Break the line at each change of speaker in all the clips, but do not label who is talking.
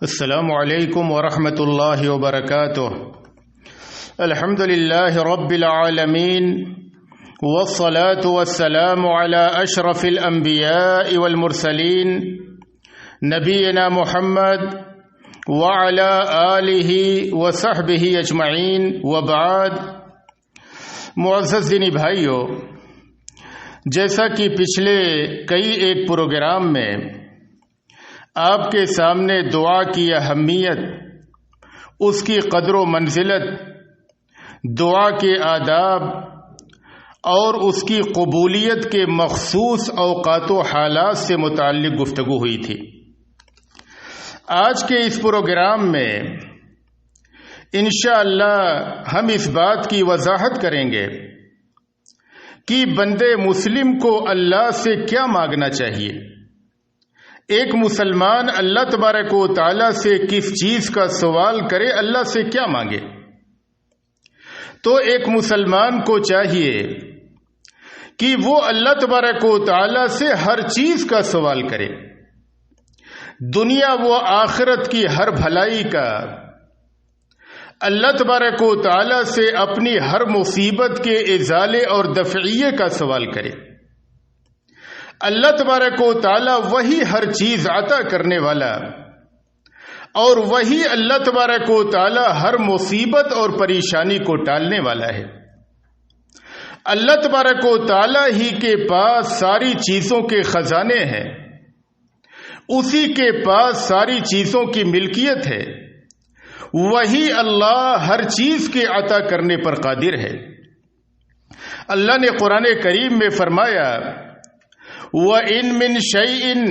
السلام علیکم ورحمۃ اللہ وبرکاتہ۔ الحمد للہ رب العالمین والصلاة والسلام علی اشرف الانبیاء والمرسلین نبینا محمد وعلی آلہ وصحبہ اجمعین وبعد۔ معزز دینی بھائیو، جیسا کہ پچھلے کئی ایک پروگرام میں آپ کے سامنے دعا کی اہمیت، اس کی قدر و منزلت، دعا کے آداب اور اس کی قبولیت کے مخصوص اوقات و حالات سے متعلق گفتگو ہوئی تھی۔ آج کے اس پروگرام میں انشاءاللہ ہم اس بات کی وضاحت کریں گے کہ بندے مسلم کو اللہ سے کیا مانگنا چاہیے۔ ایک مسلمان اللہ تبارک و تعالی سے کس چیز کا سوال کرے، اللہ سے کیا مانگے؟ تو ایک مسلمان کو چاہیے کہ وہ اللہ تبارک و تعالی سے ہر چیز کا سوال کرے، دنیا و آخرت کی ہر بھلائی کا، اللہ تبارک و تعالی سے اپنی ہر مصیبت کے ازالے اور دفعیے کا سوال کرے۔ اللہ تبارک و تعالی وہی ہر چیز عطا کرنے والا، اور وہی اللہ تبارک و تعالی ہر مصیبت اور پریشانی کو ٹالنے والا ہے۔ اللہ تبارک و تعالی ہی کے پاس ساری چیزوں کے خزانے ہیں، اسی کے پاس ساری چیزوں کی ملکیت ہے، وہی اللہ ہر چیز کے عطا کرنے پر قادر ہے۔ اللہ نے قرآن کریم میں فرمایا، وَإِن مِّن شَيْءٍ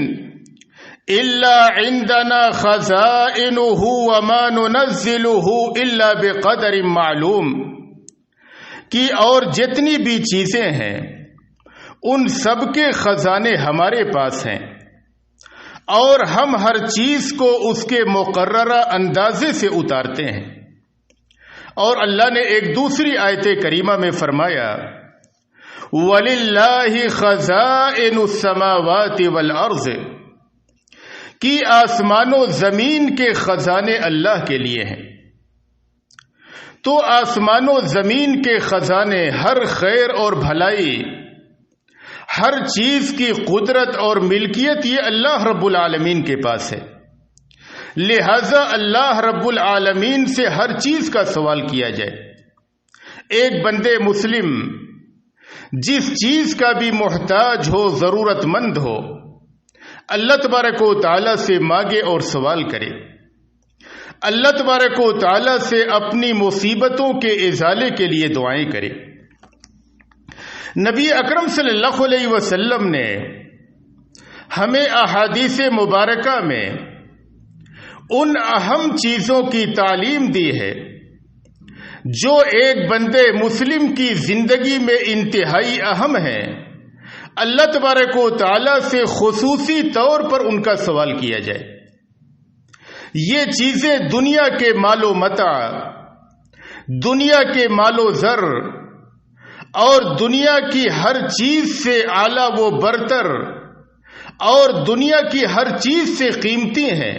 إِلَّا عِندَنَا خَزَائِنُهُ وَمَا نُنَزِّلُهُ إِلَّا بِقَدَرٍ مَّعْلُومٍ، کہ اور جتنی بھی چیزیں ہیں ان سب کے خزانے ہمارے پاس ہیں، اور ہم ہر چیز کو اس کے مقررہ اندازے سے اتارتے ہیں۔ اور اللہ نے ایک دوسری آیت کریمہ میں فرمایا، وَلِلَّهِ خَزَائِنُ السَّمَاوَاتِ وَالْأَرْضِ، کہ آسمان و زمین کے خزانے اللہ کے لیے ہیں۔ تو آسمان و زمین کے خزانے، ہر خیر اور بھلائی، ہر چیز کی قدرت اور ملکیت، یہ اللہ رب العالمین کے پاس ہے۔ لہذا اللہ رب العالمین سے ہر چیز کا سوال کیا جائے۔ ایک بندے مسلم جس چیز کا بھی محتاج ہو، ضرورت مند ہو، اللہ تبارک و تعالی سے مانگے اور سوال کرے، اللہ تبارک و تعالی سے اپنی مصیبتوں کے ازالے کے لیے دعائیں کرے۔ نبی اکرم صلی اللہ علیہ وسلم نے ہمیں احادیث مبارکہ میں ان اہم چیزوں کی تعلیم دی ہے جو ایک بندے مسلم کی زندگی میں انتہائی اہم ہے۔ اللہ تبارک و تعالی سے خصوصی طور پر ان کا سوال کیا جائے۔ یہ چیزیں دنیا کے مال و متاع، دنیا کے مال و زر اور دنیا کی ہر چیز سے اعلیٰ و برتر اور دنیا کی ہر چیز سے قیمتی ہیں۔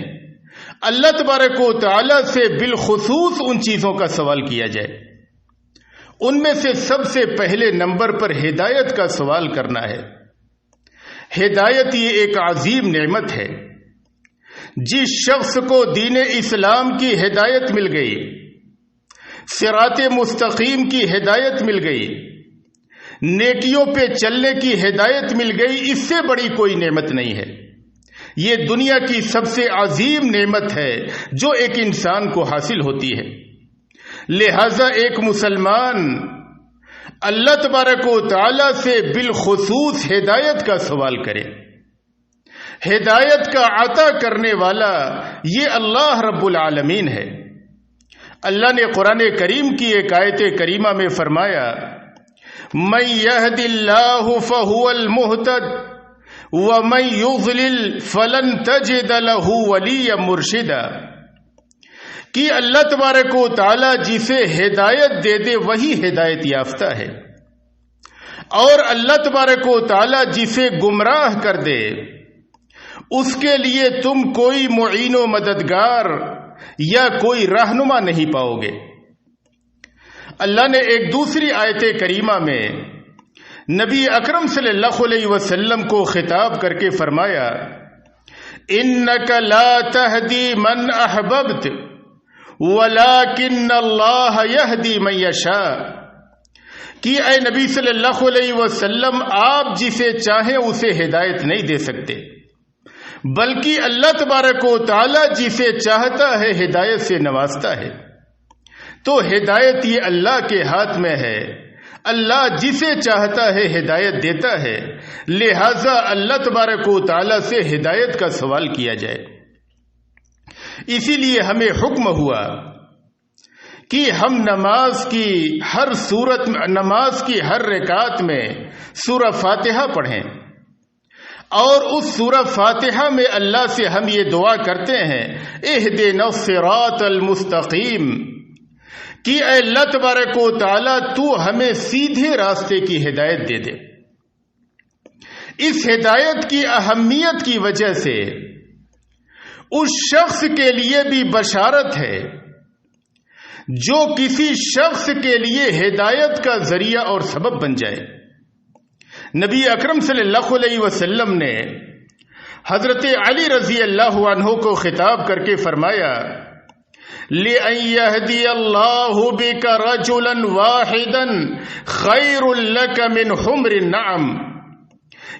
اللہ تبارک و تعالی سے بالخصوص ان چیزوں کا سوال کیا جائے۔ ان میں سے سب سے پہلے نمبر پر ہدایت کا سوال کرنا ہے۔ ہدایت یہ ایک عظیم نعمت ہے۔ جس شخص کو دین اسلام کی ہدایت مل گئی، صراط مستقیم کی ہدایت مل گئی، نیکیوں پہ چلنے کی ہدایت مل گئی، اس سے بڑی کوئی نعمت نہیں ہے۔ یہ دنیا کی سب سے عظیم نعمت ہے جو ایک انسان کو حاصل ہوتی ہے۔ لہذا ایک مسلمان اللہ تبارک و تعالی سے بالخصوص ہدایت کا سوال کرے۔ ہدایت کا عطا کرنے والا یہ اللہ رب العالمین ہے۔ اللہ نے قرآن کریم کی ایک آیت کریمہ میں فرمایا، مَن يَهْدِ اللَّهُ فَهُوَ الْمُهْتَدِ وَمَن يُضْلِلْ فَلَن تَجِدَ لَهُ وَلِيًّا مُرْشِدًا، کہ اللہ تبارک و تعالی جسے ہدایت دے دے وہی ہدایت یافتہ ہے، اور اللہ تبارک و تعالی جسے گمراہ کر دے اس کے لیے تم کوئی معین و مددگار یا کوئی رہنما نہیں پاؤ گے۔ اللہ نے ایک دوسری آیت کریمہ میں نبی اکرم صلی اللہ علیہ وسلم کو خطاب کر کے فرمایا، انک لا تہدی من احببت ولکن اللہ یہدی من یشاء، کہ اے نبی صلی اللہ علیہ وسلم آپ جسے چاہیں اسے ہدایت نہیں دے سکتے، بلکہ اللہ تبارک و تعالی جسے چاہتا ہے ہدایت سے نوازتا ہے۔ تو ہدایت یہ اللہ کے ہاتھ میں ہے، اللہ جسے چاہتا ہے ہدایت دیتا ہے، لہذا اللہ تبارک و تعالی سے ہدایت کا سوال کیا جائے۔ اسی لیے ہمیں حکم ہوا کہ ہم نماز کی ہر رکعت میں سورہ فاتحہ پڑھیں، اور اس سورہ فاتحہ میں اللہ سے ہم یہ دعا کرتے ہیں، اہدنا الصراط المستقیم، کہ اے اللہ تبارک و تعالی تو ہمیں سیدھے راستے کی ہدایت دے دے۔ اس ہدایت کی اہمیت کی وجہ سے اس شخص کے لیے بھی بشارت ہے جو کسی شخص کے لیے ہدایت کا ذریعہ اور سبب بن جائے۔ نبی اکرم صلی اللہ علیہ وسلم نے حضرت علی رضی اللہ عنہ کو خطاب کر کے فرمایا، لِأَن يَهْدِيَ اللَّهُ بِكَ رَجُلًا وَاحِدًا خَيْرٌ لَكَ مِنْ حُمْرِ النَّعَمِ،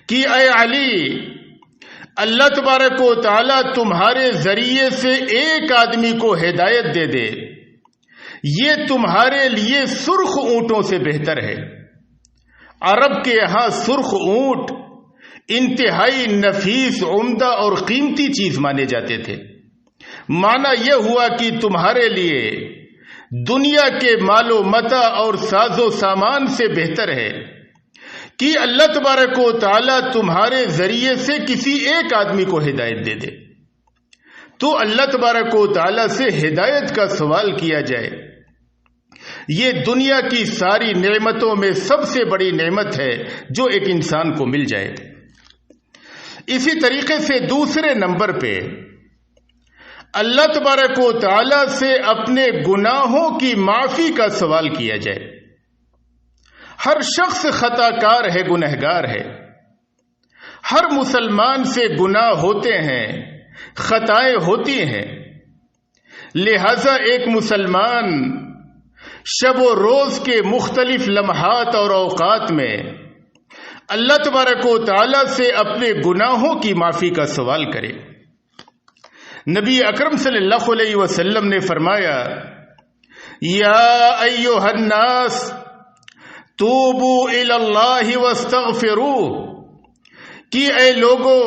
کہ اے علی، اللہ تبارک و تعالی تمہارے ذریعے سے ایک آدمی کو ہدایت دے دے، یہ تمہارے لیے سرخ اونٹوں سے بہتر ہے۔ عرب کے یہاں سرخ اونٹ انتہائی نفیس، عمدہ اور قیمتی چیز مانے جاتے تھے۔ معنی یہ ہوا کہ تمہارے لیے دنیا کے مال و متاع اور ساز و سامان سے بہتر ہے کہ اللہ تبارک و تعالی تمہارے ذریعے سے کسی ایک آدمی کو ہدایت دے دے۔ تو اللہ تبارک و تعالی سے ہدایت کا سوال کیا جائے، یہ دنیا کی ساری نعمتوں میں سب سے بڑی نعمت ہے جو ایک انسان کو مل جائے۔ اسی طریقے سے دوسرے نمبر پہ اللہ تبارک و تعالی سے اپنے گناہوں کی معافی کا سوال کیا جائے۔ ہر شخص خطا کار ہے، گنہگار ہے، ہر مسلمان سے گناہ ہوتے ہیں، خطائیں ہوتی ہیں، لہذا ایک مسلمان شب و روز کے مختلف لمحات اور اوقات میں اللہ تبارک و تعالی سے اپنے گناہوں کی معافی کا سوال کرے۔ نبی اکرم صلی اللہ علیہ وسلم نے فرمایا، یا ایھا الناس توبوا الی اللہ واستغفروہ، کہ اے لوگو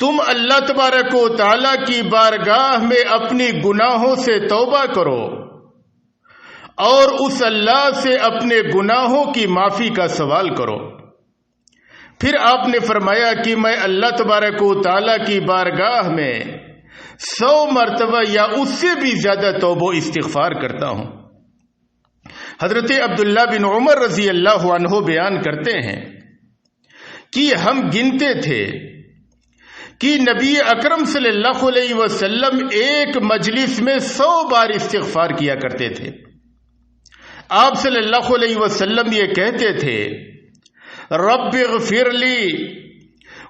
تم اللہ تبارک و تعالی کی بارگاہ میں اپنی گناہوں سے توبہ کرو اور اس اللہ سے اپنے گناہوں کی معافی کا سوال کرو۔ پھر آپ نے فرمایا کہ میں اللہ تبارک و تعالی کی بارگاہ میں 100 مرتبہ یا اس سے بھی زیادہ توبہ و استغفار کرتا ہوں۔ حضرت عبداللہ بن عمر رضی اللہ عنہ بیان کرتے ہیں کہ ہم گنتے تھے کہ نبی اکرم صلی اللہ علیہ وسلم ایک مجلس میں 100 بار استغفار کیا کرتے تھے۔ آپ صلی اللہ علیہ وسلم یہ کہتے تھے، رب اغفر لی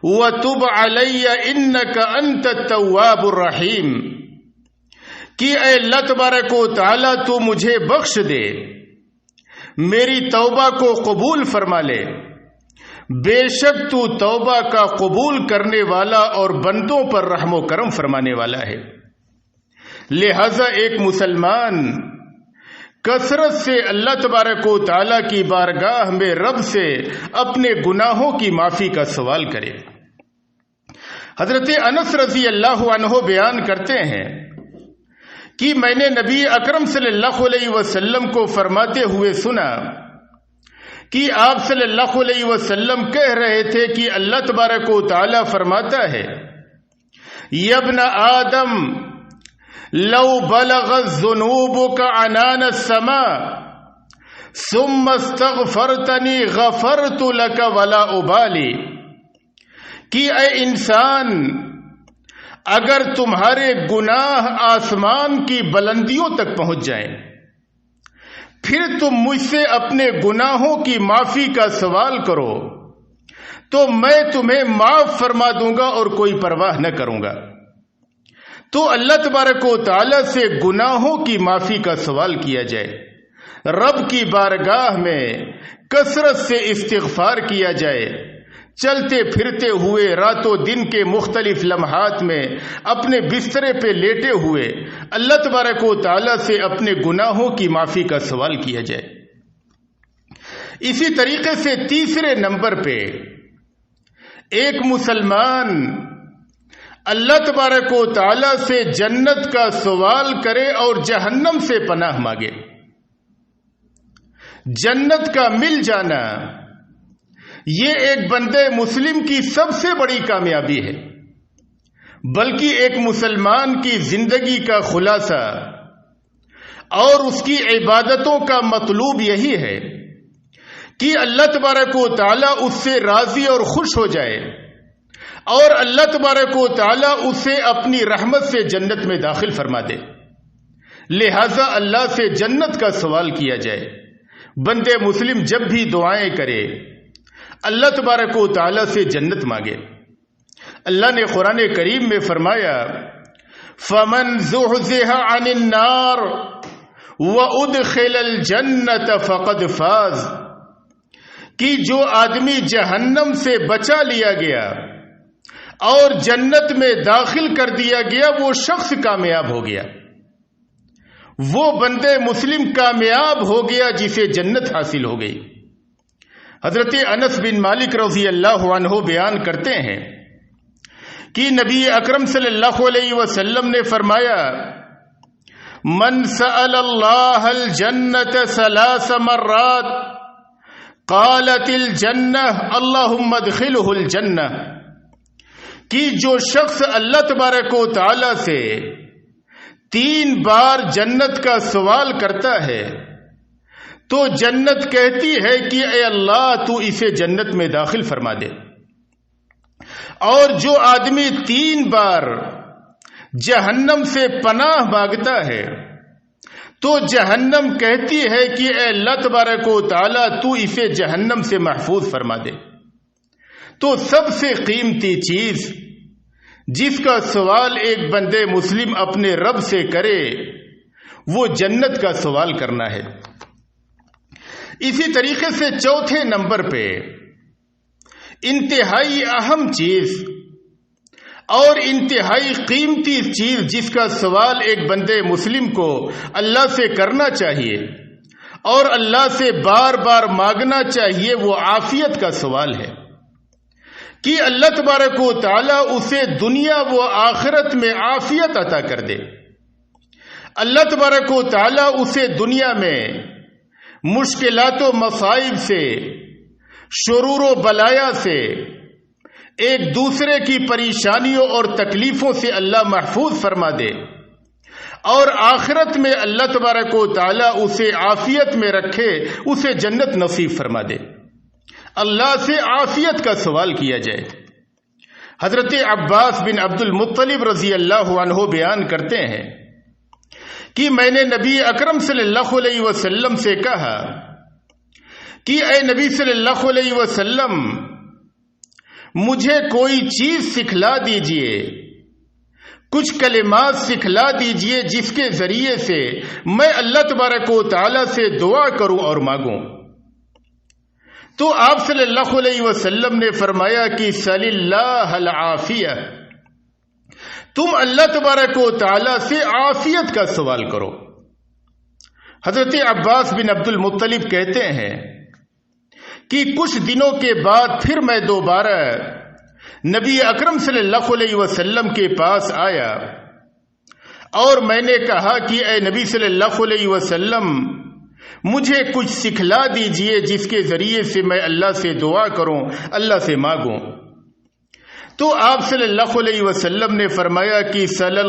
وتب علی انک انت التواب الرحیم، کہ اے اللہ تبارک و تعالی تو مجھے بخش دے، میری توبہ کو قبول فرما لے، بے شک تو توبہ کا قبول کرنے والا اور بندوں پر رحم و کرم فرمانے والا ہے۔ لہذا ایک مسلمان کثرت سے اللہ تبارک و تعالی کی بارگاہ میں رب سے اپنے گناہوں کی معافی کا سوال کرے۔ حضرت انس رضی اللہ عنہ بیان کرتے ہیں کہ میں نے نبی اکرم صلی اللہ علیہ وسلم کو فرماتے ہوئے سنا کہ آپ صلی اللہ علیہ وسلم کہہ رہے تھے کہ اللہ تبارک و تعالی فرماتا ہے، یا ابن آدم لو بلغت ذنوبك عنان السماء ثم استغفرتنی غفرت لك ولا ابالی، کہ اے انسان، اگر تمہارے گناہ آسمان کی بلندیوں تک پہنچ جائیں، پھر تم مجھ سے اپنے گناہوں کی معافی کا سوال کرو تو میں تمہیں معاف فرما دوں گا اور کوئی پرواہ نہ کروں گا۔ تو اللہ تبارک و تعالی سے گناہوں کی معافی کا سوال کیا جائے، رب کی بارگاہ میں کثرت سے استغفار کیا جائے، چلتے پھرتے ہوئے راتوں دن کے مختلف لمحات میں اپنے بسترے پہ لیٹے ہوئے اللہ تبارک و تعالی سے اپنے گناہوں کی معافی کا سوال کیا جائے۔ اسی طریقے سے تیسرے نمبر پہ ایک مسلمان اللہ تبارک و تعالی سے جنت کا سوال کرے اور جہنم سے پناہ مانگے۔ جنت کا مل جانا یہ ایک بندے مسلم کی سب سے بڑی کامیابی ہے، بلکہ ایک مسلمان کی زندگی کا خلاصہ اور اس کی عبادتوں کا مطلوب یہی ہے کہ اللہ تبارک و تعالیٰ اس سے راضی اور خوش ہو جائے اور اللہ تبارک و تعالیٰ اسے اپنی رحمت سے جنت میں داخل فرما دے۔ لہذا اللہ سے جنت کا سوال کیا جائے۔ بندے مسلم جب بھی دعائیں کرے اللہ تبارک و تعالیٰ سے جنت مانگے۔ اللہ نے قرآن کریم میں فرمایا فَمَنْ زُحْزِحَ عَنِ النَّارِ وَأُدْخِلَ الْجَنَّةَ فَقَدْ فَازَ، کہ جو آدمی جہنم سے بچا لیا گیا اور جنت میں داخل کر دیا گیا وہ شخص کامیاب ہو گیا، وہ بندے مسلم کامیاب ہو گیا جسے جنت حاصل ہو گئی۔ حضرت انس بن مالک رضی اللہ عنہ بیان کرتے ہیں کہ نبی اکرم صلی اللہ علیہ وسلم نے فرمایا من سأل اللہ الجنت 3 مرات قالت الجنہ اللہم ادخلہ الجنہ، کہ جو شخص اللہ تبارک و تعالی سے 3 بار جنت کا سوال کرتا ہے تو جنت کہتی ہے کہ اے اللہ تو اسے جنت میں داخل فرما دے، اور جو آدمی 3 بار جہنم سے پناہ مانگتا ہے تو جہنم کہتی ہے کہ اے اللہ تبارک و تعالیٰ تو اسے جہنم سے محفوظ فرما دے۔ تو سب سے قیمتی چیز جس کا سوال ایک بندے مسلم اپنے رب سے کرے وہ جنت کا سوال کرنا ہے۔ اسی طریقے سے چوتھے نمبر پہ انتہائی اہم چیز اور انتہائی قیمتی چیز جس کا سوال ایک بندے مسلم کو اللہ سے کرنا چاہیے اور اللہ سے بار بار مانگنا چاہیے وہ عافیت کا سوال ہے کہ اللہ تبارک و تعالیٰ اسے دنیا و آخرت میں عافیت عطا کر دے۔ اللہ تبارک و تعالیٰ اسے دنیا میں مشکلات و مصائب سے، شرور و بلایا سے، ایک دوسرے کی پریشانیوں اور تکلیفوں سے اللہ محفوظ فرما دے، اور آخرت میں اللہ تبارک و تعالیٰ اسے عافیت میں رکھے، اسے جنت نصیب فرما دے۔ اللہ سے عافیت کا سوال کیا جائے۔ حضرت عباس بن عبد المطلب رضی اللہ عنہ بیان کرتے ہیں کہ میں نے نبی اکرم صلی اللہ علیہ وسلم سے کہا کہ اے نبی صلی اللہ علیہ وسلم مجھے کوئی چیز سکھلا دیجئے، کچھ کلمات سکھلا دیجئے جس کے ذریعے سے میں اللہ تبارک و تعالی سے دعا کروں اور مانگوں۔ تو آپ صلی اللہ علیہ وسلم نے فرمایا کہ صلی اللہ العافیہ، تم اللہ تبارک و تعالی سے عافیت کا سوال کرو۔ حضرت عباس بن عبد المطلب کہتے ہیں کہ کچھ دنوں کے بعد پھر میں دوبارہ نبی اکرم صلی اللہ علیہ وسلم کے پاس آیا اور میں نے کہا کہ اے نبی صلی اللہ علیہ وسلم مجھے کچھ سکھلا دیجئے جس کے ذریعے سے میں اللہ سے دعا کروں، اللہ سے مانگوں۔ تو آپ صلی اللہ علیہ وسلم نے فرمایا کہ صلی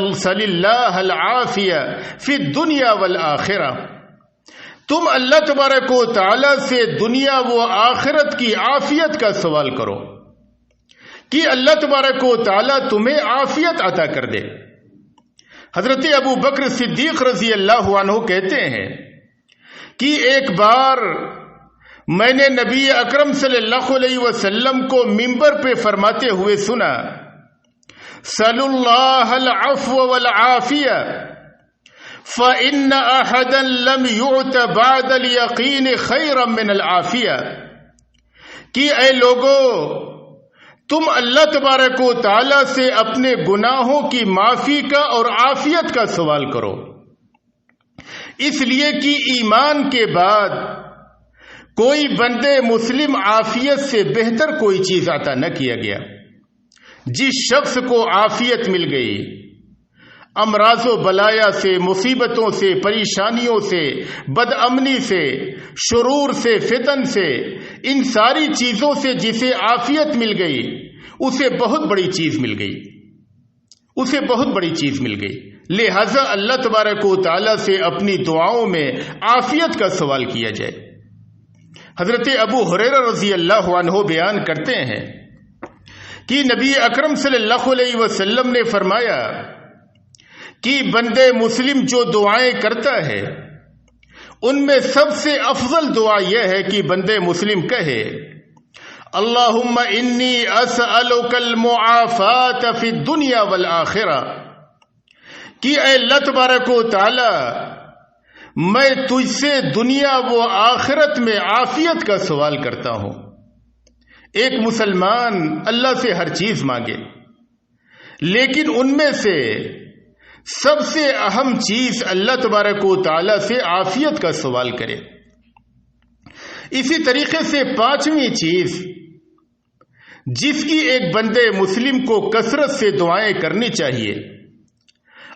اللہ العافیہ فی الدنیا والآخرہ، تم اللہ تبارک و تعالی سے دنیا و آخرت کی عافیت کا سوال کرو کہ اللہ تبارک و تعالیٰ تمہیں عافیت عطا کر دے۔ حضرت ابو بکر صدیق رضی اللہ عنہ کہتے ہیں کہ ایک بار میں نے نبی اکرم صلی اللہ علیہ وسلم کو منبر پہ فرماتے ہوئے سنا، صلی اللہ العفو والعافیہ فإن أحدا لم يعط بعد اليقین خیرا من العافیہ، کہ اے لوگو تم اللہ تبارک و تعالی سے اپنے گناہوں کی معافی کا اور عافیت کا سوال کرو، اس لیے کہ ایمان کے بعد کوئی بندے مسلم عافیت سے بہتر کوئی چیز عطا نہ کیا گیا۔ جس شخص کو عافیت مل گئی، امراض و بلایا سے، مصیبتوں سے، پریشانیوں سے، بد امنی سے، شرور سے، فتن سے، ان ساری چیزوں سے جسے عافیت مل گئی، اسے بہت بڑی چیز مل گئی، اسے بہت بڑی چیز مل گئی۔ لہذا اللہ تبارک و تعالی سے اپنی دعاؤں میں عافیت کا سوال کیا جائے۔ حضرت ابو ہریرہ رضی اللہ عنہ بیان کرتے ہیں کہ نبی اکرم صلی اللہ علیہ وسلم نے فرمایا کہ بندے مسلم جو دعائیں کرتا ہے ان میں سب سے افضل دعا یہ ہے کہ بندے مسلم کہے، اللہم انی اسألک المعافات فی الدنیا والآخرہ، کہ اے اللہ تبارک و تعالی میں تجھ سے دنیا و آخرت میں عافیت کا سوال کرتا ہوں۔ ایک مسلمان اللہ سے ہر چیز مانگے، لیکن ان میں سے سب سے اہم چیز اللہ تبارک و تعالی سے عافیت کا سوال کرے۔ اسی طریقے سے پانچویں چیز جس کی ایک بندے مسلم کو کثرت سے دعائیں کرنی چاہیے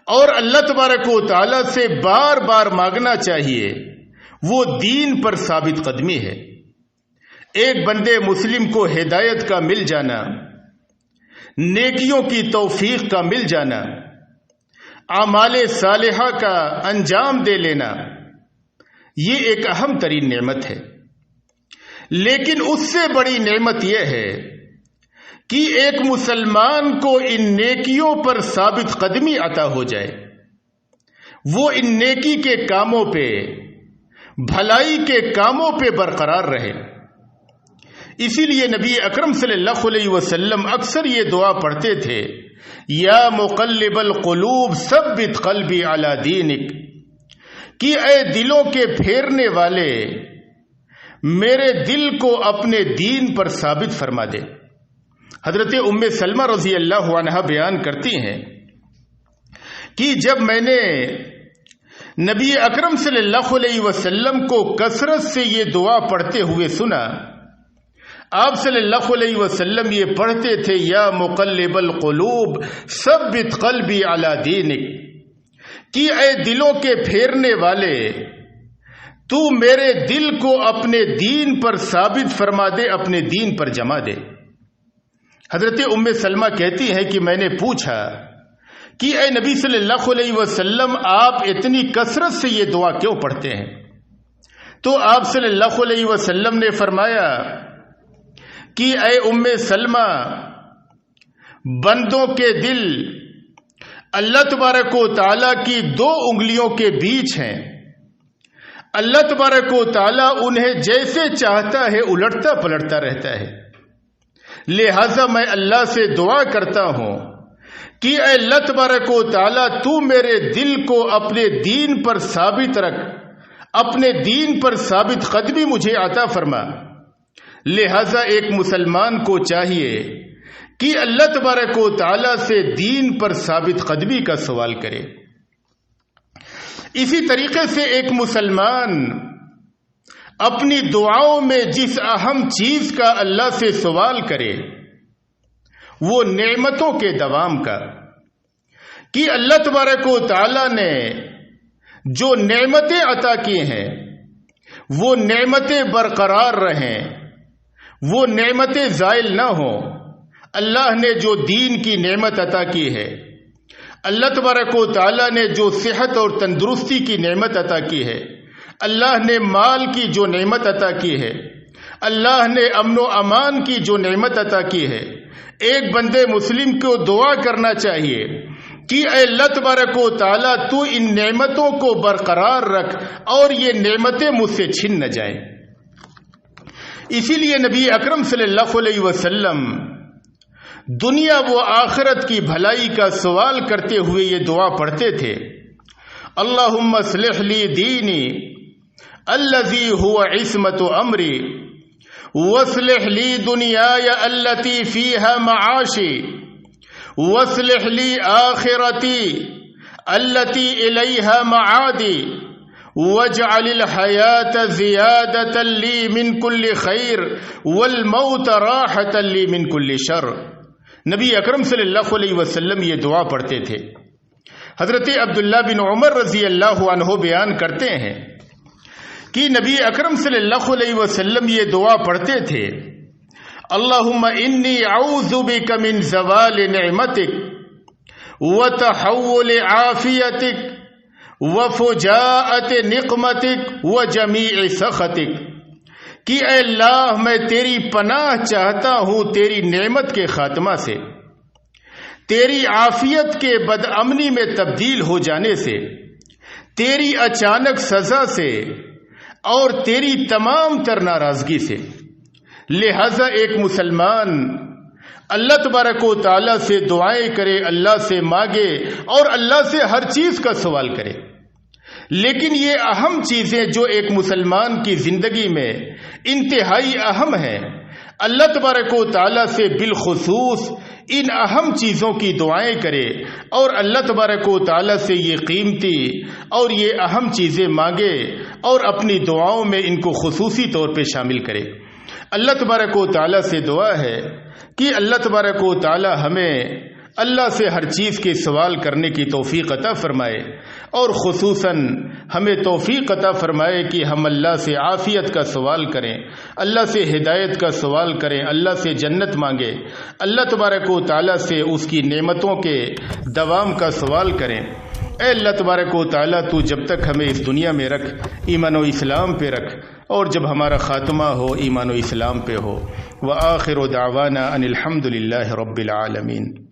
اور اللہ تبارک و تعالی سے بار بار مانگنا چاہیے، وہ دین پر ثابت قدمی ہے۔ ایک بندے مسلم کو ہدایت کا مل جانا، نیکیوں کی توفیق کا مل جانا، اعمال صالحہ کا انجام دے لینا، یہ ایک اہم ترین نعمت ہے۔ لیکن اس سے بڑی نعمت یہ ہے کہ ایک مسلمان کو ان نیکیوں پر ثابت قدمی عطا ہو جائے، وہ ان نیکی کے کاموں پہ، بھلائی کے کاموں پہ برقرار رہے۔ اسی لیے نبی اکرم صلی اللہ علیہ وسلم اکثر یہ دعا پڑھتے تھے، یا مقلب القلوب ثبت قلبی علی دینک، کہ اے دلوں کے پھیرنے والے میرے دل کو اپنے دین پر ثابت فرما دے۔ حضرت ام سلمہ رضی اللہ عنہا بیان کرتی ہیں کہ جب میں نے نبی اکرم صلی اللہ علیہ وسلم کو کثرت سے یہ دعا پڑھتے ہوئے سنا، آپ صلی اللہ علیہ وسلم یہ پڑھتے تھے، یا مقلب القلوب ثبت قلبی علی دینک، کہ اے دلوں کے پھیرنے والے تو میرے دل کو اپنے دین پر ثابت فرما دے، اپنے دین پر جما دے۔ حضرت ام سلمہ کہتی ہے کہ میں نے پوچھا کہ اے نبی صلی اللہ علیہ وسلم آپ اتنی کثرت سے یہ دعا کیوں پڑھتے ہیں؟ تو آپ صلی اللہ علیہ وسلم نے فرمایا کہ اے ام سلمہ، بندوں کے دل اللہ تبارک و تعالیٰ کی 2 انگلیوں کے بیچ ہیں، اللہ تبارک و تعالیٰ انہیں جیسے چاہتا ہے الٹتا پلٹتا رہتا ہے، لہذا میں اللہ سے دعا کرتا ہوں کہ اے اللہ تبارک و تعالیٰ تو میرے دل کو اپنے دین پر ثابت رکھ، اپنے دین پر ثابت قدمی مجھے عطا فرما۔ لہذا ایک مسلمان کو چاہیے کہ اللہ تبارک و تعالیٰ سے دین پر ثابت قدمی کا سوال کرے۔ اسی طریقے سے ایک مسلمان اپنی دعاؤں میں جس اہم چیز کا اللہ سے سوال کرے وہ نعمتوں کے دوام کا، کہ اللہ تبارک و تعالیٰ نے جو نعمتیں عطا کی ہیں وہ نعمتیں برقرار رہیں، وہ نعمتیں زائل نہ ہوں۔ اللہ نے جو دین کی نعمت عطا کی ہے، اللہ تبارک و تعالیٰ نے جو صحت اور تندرستی کی نعمت عطا کی ہے، اللہ نے مال کی جو نعمت عطا کی ہے، اللہ نے امن و امان کی جو نعمت عطا کی ہے، ایک بندے مسلم کو دعا کرنا چاہیے کہ اے اللہ تبارک و تعالیٰ تو ان نعمتوں کو برقرار رکھ اور یہ نعمتیں مجھ سے چھن نہ جائیں۔ اسی لیے نبی اکرم صلی اللہ علیہ وسلم دنیا و آخرت کی بھلائی کا سوال کرتے ہوئے یہ دعا پڑھتے تھے، اللہم اصلح لی دینی الذی هو عصمت امری واصلح لی دنیای التی فیہا معاشی واصلح لی آخرتی التی الیہا معادی واجعل الحیاة زیادة لی من کل خیر والموت راحة لی من کل شر۔ نبی اکرم صلی اللہ علیہ وسلم یہ دعا پڑھتے تھے۔ حضرت عبداللہ بن عمر رضی اللہ عنہ بیان کرتے ہیں کہ نبی اکرم صلی اللہ علیہ وسلم یہ دعا پڑھتے تھے، اللہم انی اعوذ بک من زوال نعمتک وتحول عافیتک وفجاءت نقمتک وجمیع سخطک، کہ اے اللہ میں تیری پناہ چاہتا ہوں تیری نعمت کے خاتمہ سے، تیری عافیت کے بدامنی میں تبدیل ہو جانے سے، تیری اچانک سزا سے اور تیری تمام تر ناراضگی سے۔ لہذا ایک مسلمان اللہ تبارک و تعالیٰ سے دعائیں کرے، اللہ سے مانگے اور اللہ سے ہر چیز کا سوال کرے، لیکن یہ اہم چیزیں جو ایک مسلمان کی زندگی میں انتہائی اہم ہیں، اللہ تبارک و تعالیٰ سے بالخصوص ان اہم چیزوں کی دعائیں کرے اور اللہ تبارک و تعالیٰ سے یہ قیمتی اور یہ اہم چیزیں مانگے اور اپنی دعاؤں میں ان کو خصوصی طور پہ شامل کرے۔ اللہ تبارک و تعالیٰ سے دعا ہے کہ اللہ تبارک و تعالیٰ ہمیں اللہ سے ہر چیز کے سوال کرنے کی توفیق عطا فرمائے اور خصوصاً ہمیں توفیق عطا فرمائے کہ ہم اللہ سے عافیت کا سوال کریں، اللہ سے ہدایت کا سوال کریں، اللہ سے جنت مانگیں، اللہ تبارک و تعالیٰ سے اس کی نعمتوں کے دوام کا سوال کریں۔ اے اللہ تبارک و تعالیٰ تو جب تک ہمیں اس دنیا میں رکھ، ایمان و اسلام پہ رکھ، اور جب ہمارا خاتمہ ہو ایمان و اسلام پہ ہو۔ وآخر دعوانا ان الحمد للہ رب العالمین۔